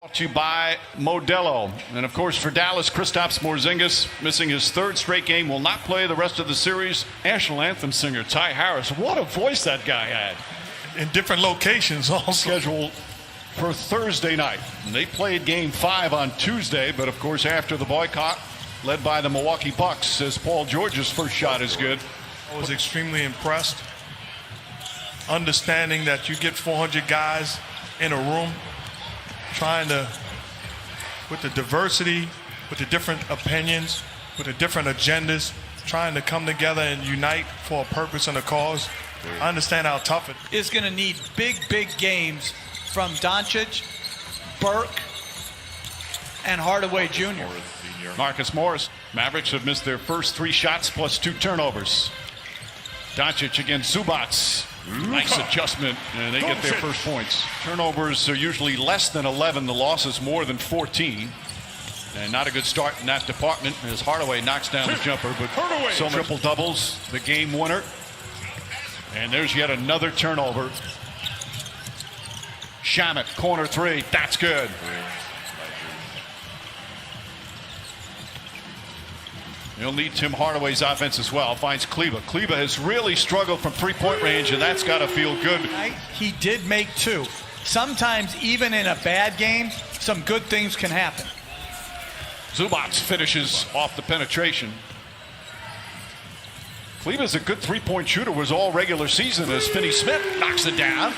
Brought to you by Modelo. And of course, for Dallas, Kristaps Porzingis, missing his third straight game, will not play the rest of the series. National anthem singer Ty Harris, what a voice that guy had. In different locations also. Scheduled for Thursday night. And they played game 5 on Tuesday, but of course after the boycott, led by the Milwaukee Bucks, says Paul George's first shot is good. I was extremely impressed. Understanding that you get 400 guys in a room, trying to, with the diversity, with the different opinions, with the different agendas, trying to come together and unite for a purpose and a cause. I understand how tough it is going to need big games from Doncic, Burke, and Hardaway Jr. Marcus Morris. Mavericks have missed their first 3 shots plus 2 turnovers. Doncic against Zubac. Nice adjustment, and they get their first points. Turnovers are usually less than 11. The losses more than 14. And not a good start in that department as Hardaway knocks down the jumper. But so triple doubles, the game winner. And there's yet another turnover. Shamet, corner 3. That's good. He'll need Tim Hardaway's offense as well. Finds Kleber. Kleber has really struggled from 3-point range, and that's got to feel good. He did make 2. Sometimes, even in a bad game, some good things can happen. Zubac finishes off the penetration. Kleber's a good 3-point shooter, was all regular season as Finney-Smith knocks it down.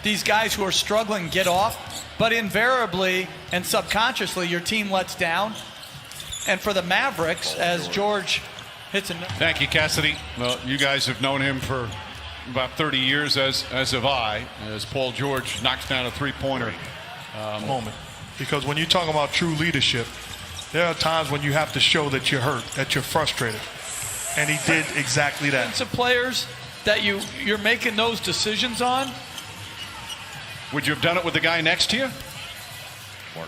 These guys who are struggling get off, but invariably and subconsciously your team lets down. And for the Mavericks, as George hits a... Thank you, Cassidy. Well, you guys have known him for about 30 years, as have I, as Paul George knocks down a 3-pointer. moment. Because when you talk about true leadership, there are times when you have to show that you're hurt, that you're frustrated. And he did exactly that. Some players that you're making those decisions on. Would you have done it with the guy next to you?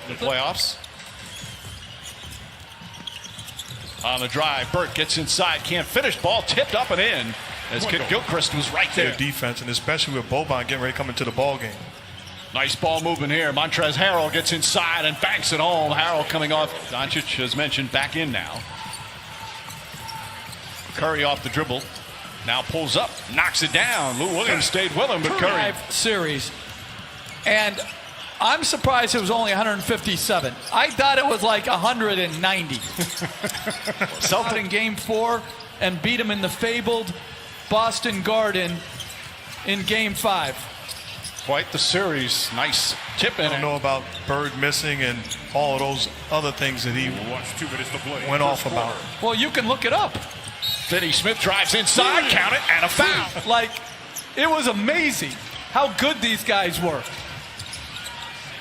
The playoffs? On the drive, Burke gets inside, can't finish, ball tipped up and in as Kid Gilchrist was right there. Their defense, and especially with Boban getting ready to come into the ball game. Nice ball movement here. Montrezl Harrell gets inside and banks it home. Harrell coming off. Doncic, as mentioned, back in now. Curry off the dribble. Now pulls up, knocks it down. Lou Williams stayed with him, but Curry. Series. And I'm surprised it was only 157. I thought it was like 190. Celtics in game 4 and beat them in the fabled Boston Garden in game 5. Quite the series. Nice tip in. I don't know about Bird missing and all of those other things that he went off about. Well, you can look it up. Finney-Smith drives inside, count it, and a foul. Like, it was amazing how good these guys were.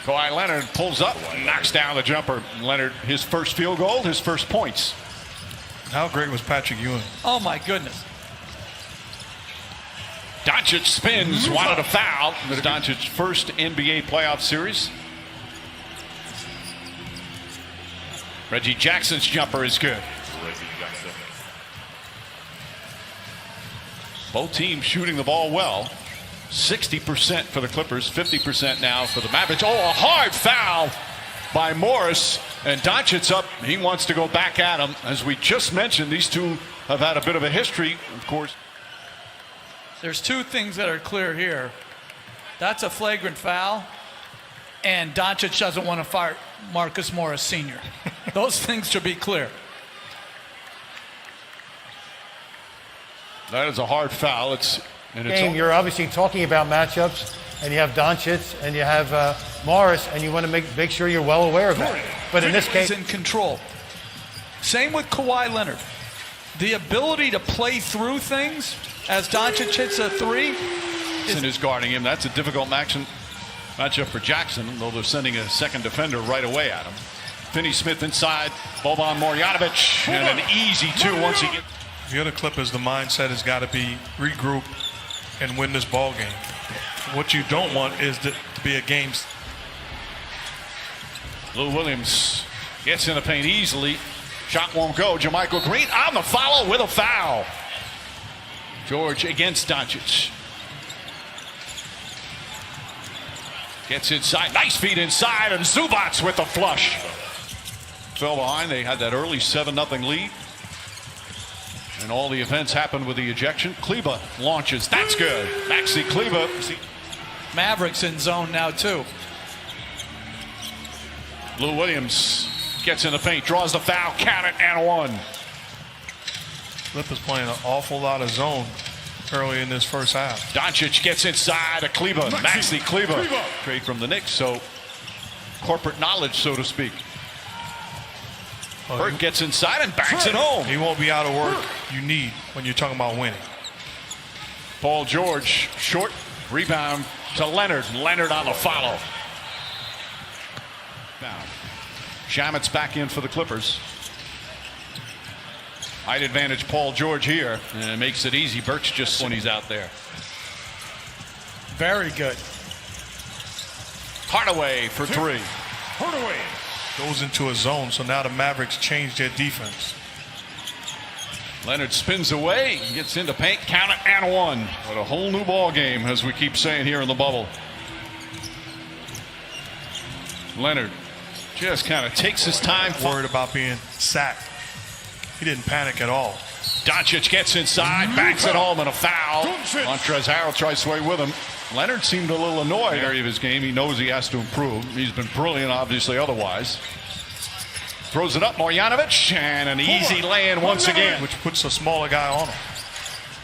Kawhi Leonard pulls up, knocks down the jumper. Leonard, his first field goal, his first points. How great was Patrick Ewing? Oh, my goodness. Doncic spins, wanted a foul. The Doncic first NBA playoff series. Reggie Jackson's jumper is good. Both teams shooting the ball well. 60% for the Clippers, 50% now for the Mavericks. Oh, a hard foul by Morris. And Doncic's up. He wants to go back at him. As we just mentioned, these two have had a bit of a history, of course. There's 2 things that are clear here. That's a flagrant foul, and Doncic doesn't want to fire Marcus Morris Sr. Those things should be clear. That is a hard foul. You're obviously talking about matchups, and you have Doncic and you have Morris, and you want to make sure you're well aware of that. But in this case, he's in control. Same with Kawhi Leonard. The ability to play through things as Doncic hits a 3. Jackson is guarding him. That's a difficult matchup for Jackson, though they're sending a second defender right away at him. Finney-Smith inside, Boban Marjanovic, and an easy 2 once he gets. The other Clippers, the mindset has got to be regroup and win this ball game. What you don't want is to be a game. Lou Williams gets in the paint easily. Shot won't go. JaMychal Green on the follow with a foul. George against Doncic. Gets inside. Nice feed inside, and Zubac with the flush. Fell behind. They had that early 7-0 lead. And all the events happened with the ejection. Kleber launches. That's good. Maxi Kleber. Mavericks in zone now, too. Lou Williams gets in the paint, draws the foul, count it, and one. Clippers playing an awful lot of zone early in this first half. Doncic gets inside a Kleber. Maxi Kleber. Trade from the Knicks, so corporate knowledge, so to speak. Burke gets inside and backs it home. He won't be out of work you need when you're talking about winning. Paul George, short rebound to Leonard. Leonard on the follow. Now, Shamet's back in for the Clippers. Height advantage Paul George here, and it makes it easy. Burks just when he's out there. Very good. Hardaway for three. Hardaway goes into a zone, so now the Mavericks change their defense. Leonard spins away, gets into paint, count it, and one. What a whole new ball game, as we keep saying here in the bubble. Leonard just kind of takes his time. Worried about being sacked. He didn't panic at all. Doncic gets inside, backs it home, and a foul. Montrezl Harrell tries to sway with him. Leonard seemed a little annoyed in the area of his game. He knows he has to improve. He's been brilliant, obviously, otherwise. Throws it up, Marjanovic, and an easy lay-in once again. Which puts a smaller guy on him.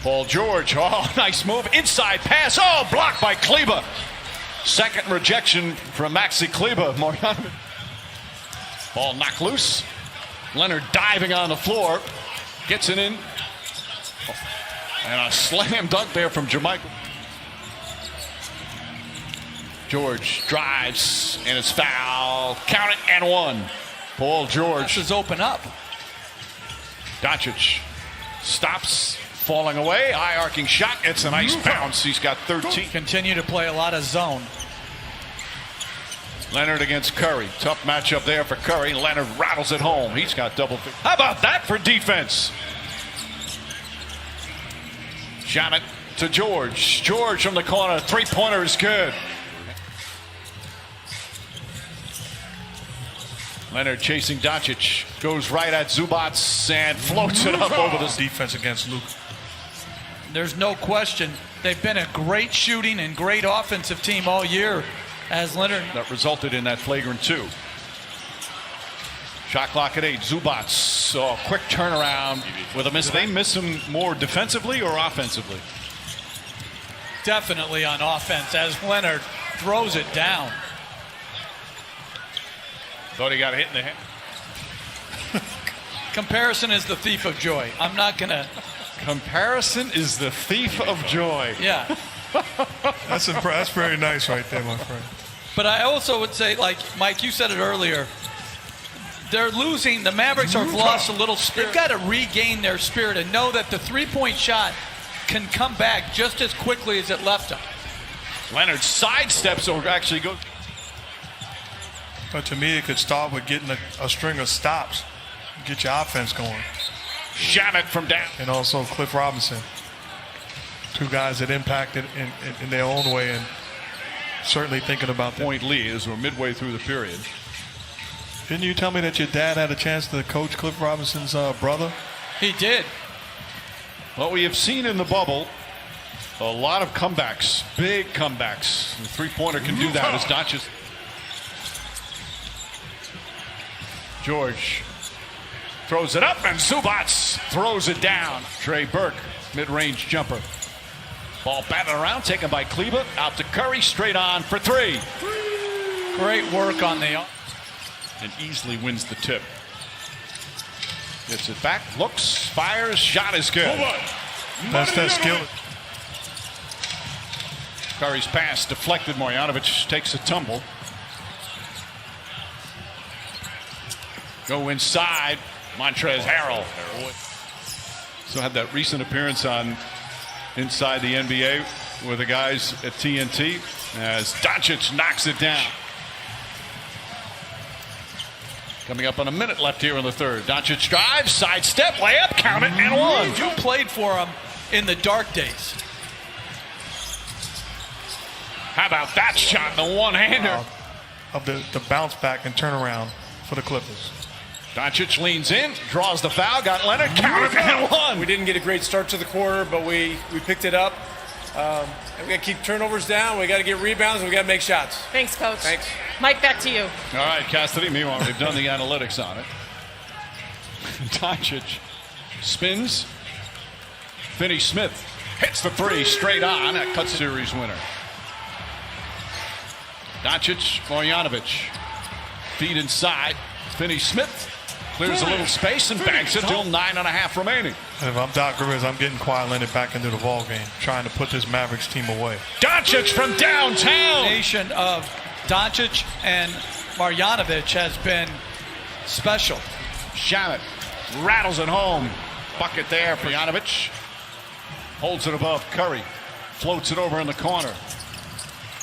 Paul George, oh, nice move. Inside pass, oh, blocked by Kleber. Second rejection from Maxi Kleber. Marjanovic. Ball knocked loose. Leonard diving on the floor. Gets it in. And a slam dunk there from Jermichael. George drives, and it's foul. Count it, and one. Paul George. This is open up. Doncic stops, falling away. High arcing shot. It's a nice bounce. He's got 13. Continue to play a lot of zone. Leonard against Curry. Tough matchup there for Curry. Leonard rattles it home. He's got double. How about that for defense? Shamet to George. George from the corner. Three-pointer is good. Leonard chasing Doncic. Goes right at Zubac and floats it up over the defense against Luke. There's no question. They've been a great shooting and great offensive team all year. As Leonard. That resulted in that flagrant two. Shot clock at 8. Zubac. So quick turnaround with a miss. They miss him more defensively or offensively? Definitely on offense as Leonard throws it down. Thought he got hit in the head. Comparison is the thief of joy. I'm not going to. Comparison is the thief of joy. Yeah. That's very nice right there, my friend. But I also would say, like, Mike, you said it earlier, they're losing. The Mavericks have lost a little spirit. They've got to regain their spirit and know that the three-point shot can come back just as quickly as it left them. Leonard sidesteps or actually goes. But to me, it could start with getting a string of stops, get your offense going. Shamet from down. And also Cliff Robinson. Two guys that impacted in their own way, and certainly thinking about that. Point lead as we're midway through the period. Didn't you tell me that your dad had a chance to coach Cliff Robinson's brother? He did. What we have seen in the bubble, a lot of comebacks, big comebacks. The three-pointer can do that as Doncic. George throws it up, and Zubac throws it down. Trey Burke, mid-range jumper. Ball batted around, taken by Kleber. Out to Curry, straight on for three. Great work on the. And easily wins the tip. Gets it back, looks, fires, shot is good. That's that skill. Curry's pass deflected. Marjanovic takes a tumble. Go inside. Montrezl Harrell. So had that recent appearance on Inside the NBA with the guys at TNT as Doncic knocks it down. Coming up on a minute left here in the third. Doncic drives, sidestep, layup, count it, and one. You played for him in the dark days. How about that shot, the one-hander? Of the bounce back and turnaround for the Clippers. Doncic leans in, draws the foul, got Leonard, counted and one. We didn't get a great start to the quarter, but we picked it up. And we got to keep turnovers down. We got to get rebounds, and we got to make shots. Thanks, Coach. Thanks. Mike, back to you. All right, Cassidy, meanwhile, they've done the analytics on it. Doncic spins. Finney-Smith hits the three straight on. That cuts series winner. Doncic, Marjanovic. Feed inside. Finney-Smith clears a little space and banks it. Still 9.5 remaining. And if I'm Doc Rivers, I'm getting Kawhi Leonard back into the ball game, trying to put this Mavericks team away. Doncic from downtown. Combination of Doncic and Marjanovic has been special. Shamet rattles it home. Bucket there for Marjanovic. Holds it above Curry. Floats it over in the corner.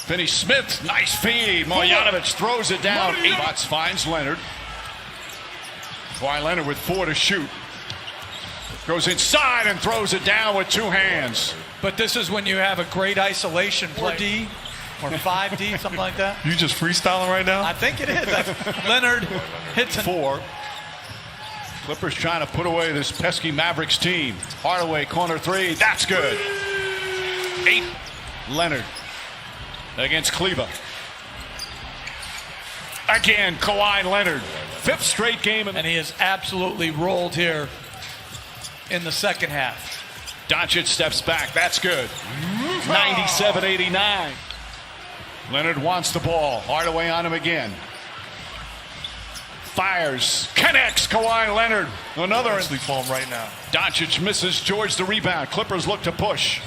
Finney-Smith, nice feed. Marjanovic throws it down. Watts finds Leonard. Kawhi Leonard with 4 to shoot. Goes inside and throws it down with 2 hands. But this is when you have a great isolation play. 4D or 5D, something like that. You just freestyling right now? I think it is. Leonard hits 4. Clippers trying to put away this pesky Mavericks team. Hardaway, corner 3. That's good. 8. Leonard against Kleber. Again, Kawhi Leonard. 5th straight game. and he has absolutely rolled here in the second half. Doncic steps back. That's good. 97-89. Leonard wants the ball. Hardaway on him again. Fires. Connects. Kawhi Leonard. Another. Sleep form right now. Doncic misses. George the rebound. Clippers look to push.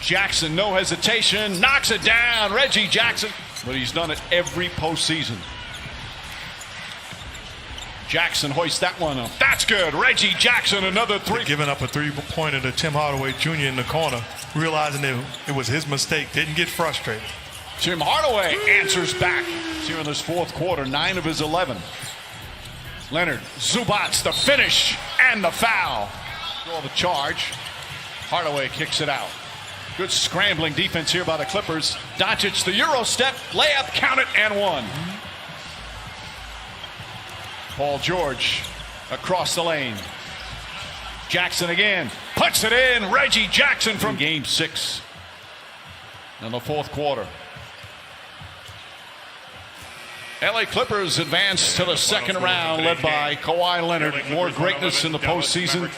Jackson, no hesitation. Knocks it down. Reggie Jackson. But he's done it every postseason. Jackson hoists that one up. That's good. Reggie Jackson, another 3. Giving up a 3-pointer to Tim Hardaway Jr. in the corner, realizing it was his mistake. Didn't get frustrated. Tim Hardaway answers back. Here in this 4th quarter, 9 of his 11. Leonard, Zubats, the finish and the foul. All the charge. Hardaway kicks it out. Good scrambling defense here by the Clippers. Doncic, the Euro step, layup, count it, and one. Paul George across the lane. Jackson again, puts it in. Reggie Jackson from game 6 in the 4th quarter. LA Clippers advance to the second round, led by Kawhi Leonard. More greatness in the postseason